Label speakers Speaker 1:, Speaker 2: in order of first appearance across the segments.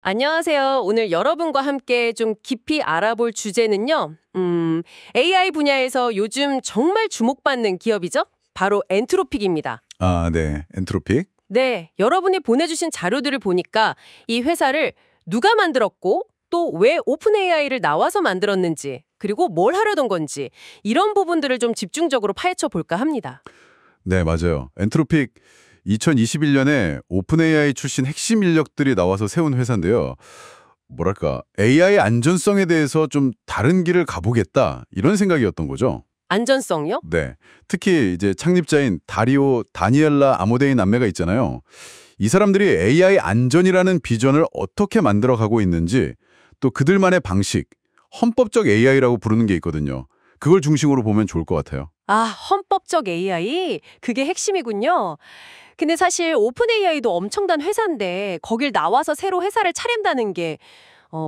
Speaker 1: 안녕하세요. 오늘 여러분과 함께 좀 깊이 알아볼 주제는요. AI 분야에서 요즘 정말 주목받는 기업이죠? 바로 엔트로픽입니다.
Speaker 2: 아, 네. 엔트로픽?
Speaker 1: 네, 여러분이 보내주신 자료들을 보니까 이 회사를 누가 만들었고 또 왜 오픈 AI를 나와서 만들었는지 그리고 뭘 하려던 건지 이런 부분들을 좀 집중적으로 파헤쳐 볼까 합니다.
Speaker 2: 네, 맞아요. 엔트로픽 2021년에 오픈 AI 출신 핵심 인력들이 나와서 세운 회사인데요. 뭐랄까, AI 안전성에 대해서 좀 다른 길을 가보겠다, 이런 생각이었던 거죠.
Speaker 1: 안전성요?
Speaker 2: 네. 특히 이제 창립자인 다리오, 다니엘라 아모데이 남매가 있잖아요. 이 사람들이 AI 안전이라는 비전을 어떻게 만들어가고 있는지, 또 그들만의 방식, 헌법적 AI라고 부르는 게 있거든요. 그걸 중심으로 보면 좋을 것 같아요.
Speaker 1: 아, 헌법적 AI? 그게 핵심이군요. 근데 사실 오픈 AI도 엄청난 회사인데 거길 나와서 새로 회사를 차린다는 게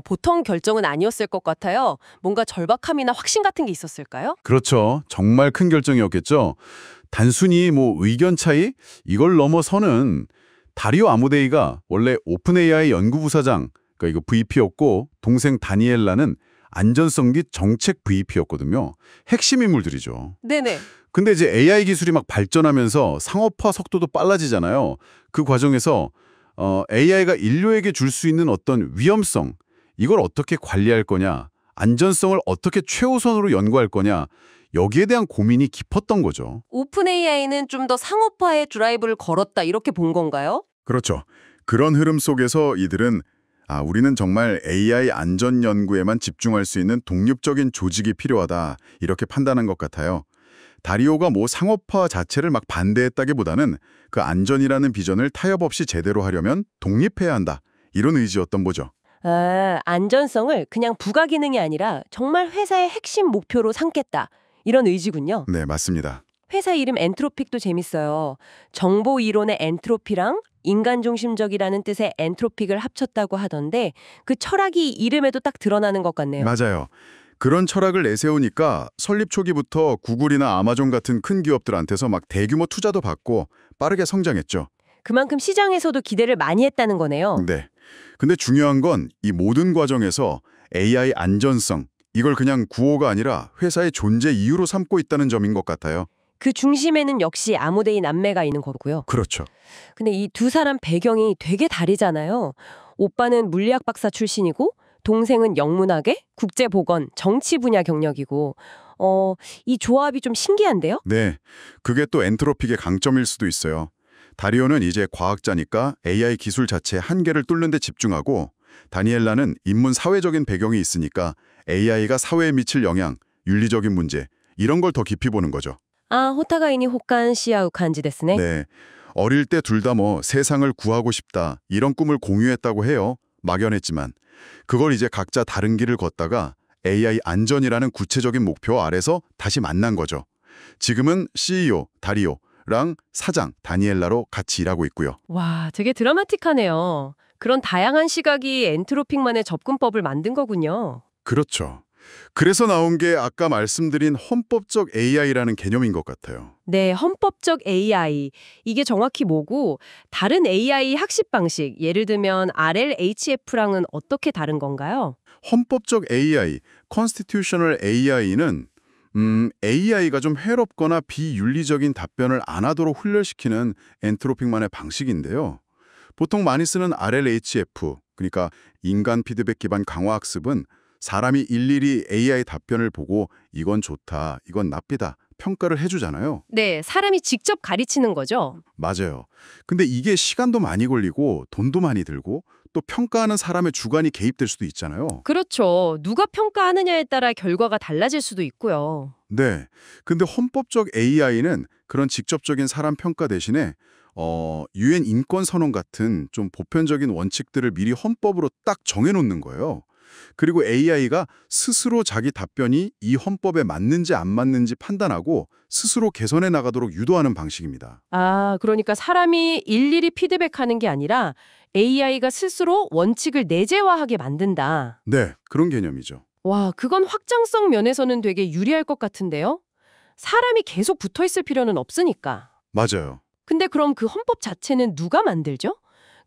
Speaker 1: 보통 결정은 아니었을 것 같아요. 뭔가 절박함이나 확신 같은 게 있었을까요?
Speaker 2: 그렇죠. 정말 큰 결정이었겠죠. 단순히 뭐 의견 차이? 이걸 넘어서는 다리오 아모데이가 원래 오픈 AI 연구부사장, 그러니까 이거 VP였고 동생 다니엘라는 안전성 및 정책 VP였거든요. 핵심 인물들이죠.
Speaker 1: 네네.
Speaker 2: 근데 이제 AI 기술이 막 발전하면서 상업화 속도도 빨라지잖아요. 그 과정에서 AI가 인류에게 줄 수 있는 어떤 위험성, 이걸 어떻게 관리할 거냐, 안전성을 어떻게 최우선으로 연구할 거냐, 여기에 대한 고민이 깊었던 거죠.
Speaker 1: 오픈 AI는 좀 더 상업화에 드라이브를 걸었다 이렇게 본 건가요?
Speaker 3: 그렇죠. 그런 흐름 속에서 이들은 우리는 정말 AI 안전 연구에만 집중할 수 있는 독립적인 조직이 필요하다 이렇게 판단한 것 같아요. 다리오가 뭐 상업화 자체를 막 반대했다기보다는 그 안전이라는 비전을 타협 없이 제대로 하려면 독립해야 한다 이런 의지였던 거죠.
Speaker 1: 아, 안전성을 그냥 부가기능이 아니라 정말 회사의 핵심 목표로 삼겠다. 이런 의지군요.
Speaker 3: 네, 맞습니다.
Speaker 1: 회사 이름 엔트로픽도 재밌어요. 정보 이론의 엔트로피랑 인간 중심적이라는 뜻의 엔트로픽을 합쳤다고 하던데 그 철학이 이름에도 딱 드러나는 것 같네요.
Speaker 3: 맞아요. 그런 철학을 내세우니까 설립 초기부터 구글이나 아마존 같은 큰 기업들한테서 막 대규모 투자도 받고 빠르게 성장했죠.
Speaker 1: 그만큼 시장에서도 기대를 많이 했다는 거네요.
Speaker 3: 네. 근데 중요한 건 이 모든 과정에서 AI 안전성, 이걸 그냥 구호가 아니라 회사의 존재 이유로 삼고 있다는 점인 것 같아요.
Speaker 1: 그 중심에는 역시 아모데이 남매가 있는 거고요.
Speaker 3: 그렇죠.
Speaker 1: 근데 이 두 사람 배경이 되게 다르잖아요. 오빠는 물리학 박사 출신이고 동생은 영문학의 국제보건, 정치 분야 경력이고 이 조합이 좀 신기한데요?
Speaker 3: 네. 그게 또 엔트로픽의 강점일 수도 있어요. 다리오는 이제 과학자니까 AI 기술 자체의 한계를 뚫는 데 집중하고 다니엘라는 인문 사회적인 배경이 있으니까 AI가 사회에 미칠 영향, 윤리적인 문제 이런 걸 더 깊이 보는 거죠.
Speaker 1: 아, 호타가이니 호칸 시아우 간지 데스네.
Speaker 3: 네. 어릴 때 둘 다 뭐 세상을 구하고 싶다 이런 꿈을 공유했다고 해요. 막연했지만 그걸 이제 각자 다른 길을 걷다가 AI 안전이라는 구체적인 목표 아래서 다시 만난 거죠. 지금은 CEO 다리오랑 사장 다니엘라로 같이 일하고 있고요.
Speaker 1: 와, 되게 드라마틱하네요. 그런 다양한 시각이 엔트로픽만의 접근법을 만든 거군요.
Speaker 3: 그렇죠. 그래서 나온 게 아까 말씀드린 헌법적 AI라는 개념인 것 같아요.
Speaker 1: 네, 헌법적 AI. 이게 정확히 뭐고 다른 AI 학습 방식, 예를 들면 RLHF랑은 어떻게 다른 건가요?
Speaker 3: 헌법적 AI, Constitutional AI는 AI가 좀 해롭거나 비윤리적인 답변을 안 하도록 훈련시키는 엔트로픽만의 방식인데요. 보통 많이 쓰는 RLHF, 그러니까 인간 피드백 기반 강화 학습은 사람이 일일이 AI 답변을 보고 이건 좋다, 이건 나쁘다 평가를 해주잖아요.
Speaker 1: 네, 사람이 직접 가르치는 거죠.
Speaker 3: 맞아요. 근데 이게 시간도 많이 걸리고 돈도 많이 들고 또 평가하는 사람의 주관이 개입될 수도 있잖아요.
Speaker 1: 그렇죠. 누가 평가하느냐에 따라 결과가 달라질 수도 있고요.
Speaker 3: 네. 근데 헌법적 AI는 그런 직접적인 사람 평가 대신에 유엔 인권 선언 같은 좀 보편적인 원칙들을 미리 헌법으로 딱 정해놓는 거예요. 그리고 AI가 스스로 자기 답변이 이 헌법에 맞는지 안 맞는지 판단하고 스스로 개선해 나가도록 유도하는 방식입니다.
Speaker 1: 아, 그러니까 사람이 일일이 피드백하는 게 아니라 AI가 스스로 원칙을 내재화하게 만든다.
Speaker 3: 네, 그런 개념이죠.
Speaker 1: 와, 그건 확장성 면에서는 되게 유리할 것 같은데요? 사람이 계속 붙어 있을 필요는 없으니까.
Speaker 3: 맞아요.
Speaker 1: 근데 그럼 그 헌법 자체는 누가 만들죠?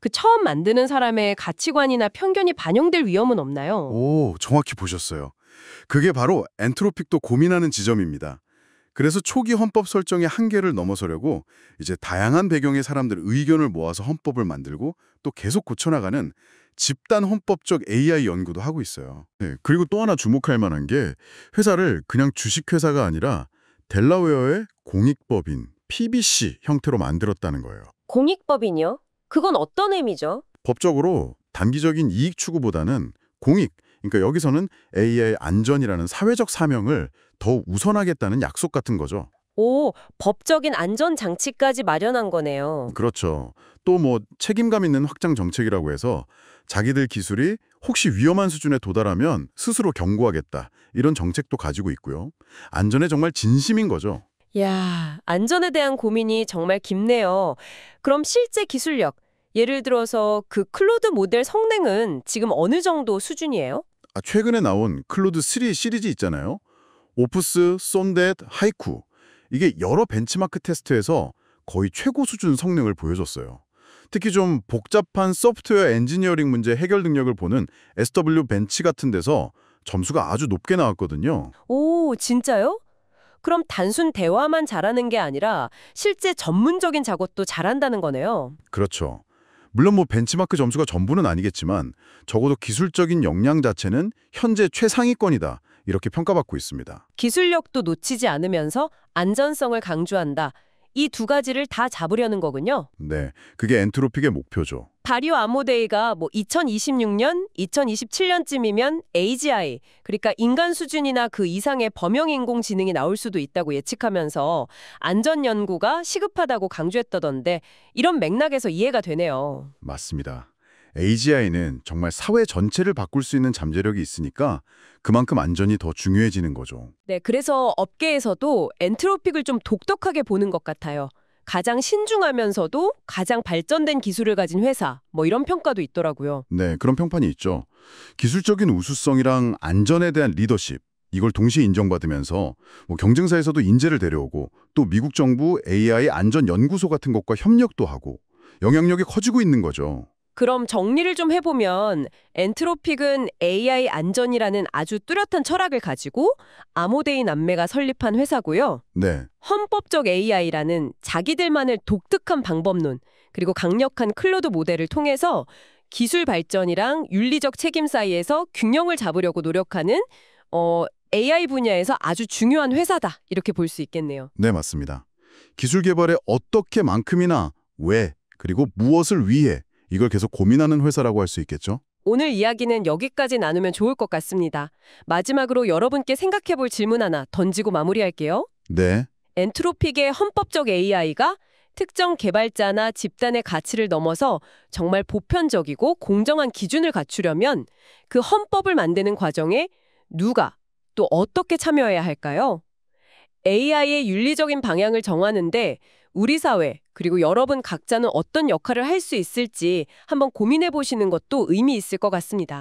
Speaker 1: 그 처음 만드는 사람의 가치관이나 편견이 반영될 위험은 없나요?
Speaker 3: 오, 정확히 보셨어요. 그게 바로 엔트로픽도 고민하는 지점입니다. 그래서 초기 헌법 설정의 한계를 넘어서려고 이제 다양한 배경의 사람들 의견을 모아서 헌법을 만들고 또 계속 고쳐나가는 집단 헌법적 AI 연구도 하고 있어요. 네, 그리고 또 하나 주목할 만한 게 회사를 그냥 주식회사가 아니라 델라웨어의 공익법인 PBC 형태로 만들었다는 거예요.
Speaker 1: 공익법인이요? 그건 어떤 의미죠?
Speaker 3: 법적으로 단기적인 이익 추구보다는 공익, 그러니까 여기서는 AI 안전이라는 사회적 사명을 더 우선하겠다는 약속 같은 거죠.
Speaker 1: 오, 법적인 안전 장치까지 마련한 거네요.
Speaker 3: 그렇죠. 또 뭐 책임감 있는 확장 정책이라고 해서 자기들 기술이 혹시 위험한 수준에 도달하면 스스로 경고하겠다. 이런 정책도 가지고 있고요. 안전에 정말 진심인 거죠.
Speaker 1: 야, 안전에 대한 고민이 정말 깊네요. 그럼 실제 기술력, 예를 들어서 그 클로드 모델 성능은 지금 어느 정도 수준이에요?
Speaker 3: 최근에 나온 클로드 3 시리즈 있잖아요. 오프스, 쏜댓, 하이쿠. 이게 여러 벤치마크 테스트에서 거의 최고 수준 성능을 보여줬어요. 특히 좀 복잡한 소프트웨어 엔지니어링 문제 해결 능력을 보는 SW 벤치 같은 데서 점수가 아주 높게 나왔거든요.
Speaker 1: 오, 진짜요? 그럼 단순 대화만 잘하는 게 아니라 실제 전문적인 작업도 잘한다는 거네요.
Speaker 3: 그렇죠. 물론 뭐 벤치마크 점수가 전부는 아니겠지만 적어도 기술적인 역량 자체는 현재 최상위권이다. 이렇게 평가받고 있습니다.
Speaker 1: 기술력도 놓치지 않으면서 안전성을 강조한다. 이 두 가지를 다 잡으려는 거군요.
Speaker 3: 네, 그게 엔트로픽의 목표죠.
Speaker 1: 다리오 아모데이가 뭐 2026년, 2027년쯤이면 AGI, 그러니까 인간 수준이나 그 이상의 범용 인공지능이 나올 수도 있다고 예측하면서 안전 연구가 시급하다고 강조했다던데 이런 맥락에서 이해가 되네요.
Speaker 3: 맞습니다. AGI는 정말 사회 전체를 바꿀 수 있는 잠재력이 있으니까 그만큼 안전이 더 중요해지는 거죠.
Speaker 1: 네, 그래서 업계에서도 엔트로픽을 좀 독특하게 보는 것 같아요. 가장 신중하면서도 가장 발전된 기술을 가진 회사, 뭐 이런 평가도 있더라고요.
Speaker 3: 네, 그런 평판이 있죠. 기술적인 우수성이랑 안전에 대한 리더십, 이걸 동시에 인정받으면서 뭐 경쟁사에서도 인재를 데려오고 또 미국 정부 AI 안전연구소 같은 것과 협력도 하고 영향력이 커지고 있는 거죠.
Speaker 1: 그럼 정리를 좀 해보면 엔트로픽은 AI 안전이라는 아주 뚜렷한 철학을 가지고 아모데이 남매가 설립한 회사고요.
Speaker 3: 네,
Speaker 1: 헌법적 AI라는 자기들만의 독특한 방법론 그리고 강력한 클로드 모델을 통해서 기술 발전이랑 윤리적 책임 사이에서 균형을 잡으려고 노력하는 AI 분야에서 아주 중요한 회사다 이렇게 볼 수 있겠네요.
Speaker 3: 네, 맞습니다. 기술 개발에 어떻게만큼이나 왜, 그리고 무엇을 위해 이걸 계속 고민하는 회사라고 할 수 있겠죠?
Speaker 1: 오늘 이야기는 여기까지 나누면 좋을 것 같습니다. 마지막으로 여러분께 생각해볼 질문 하나 던지고 마무리할게요.
Speaker 3: 네,
Speaker 1: 엔트로픽의 헌법적 AI가 특정 개발자나 집단의 가치를 넘어서 정말 보편적이고 공정한 기준을 갖추려면 그 헌법을 만드는 과정에 누가 또 어떻게 참여해야 할까요? AI의 윤리적인 방향을 정하는데 우리 사회 그리고 여러분 각자는 어떤 역할을 할 수 있을지 한번 고민해 보시는 것도 의미 있을 것 같습니다.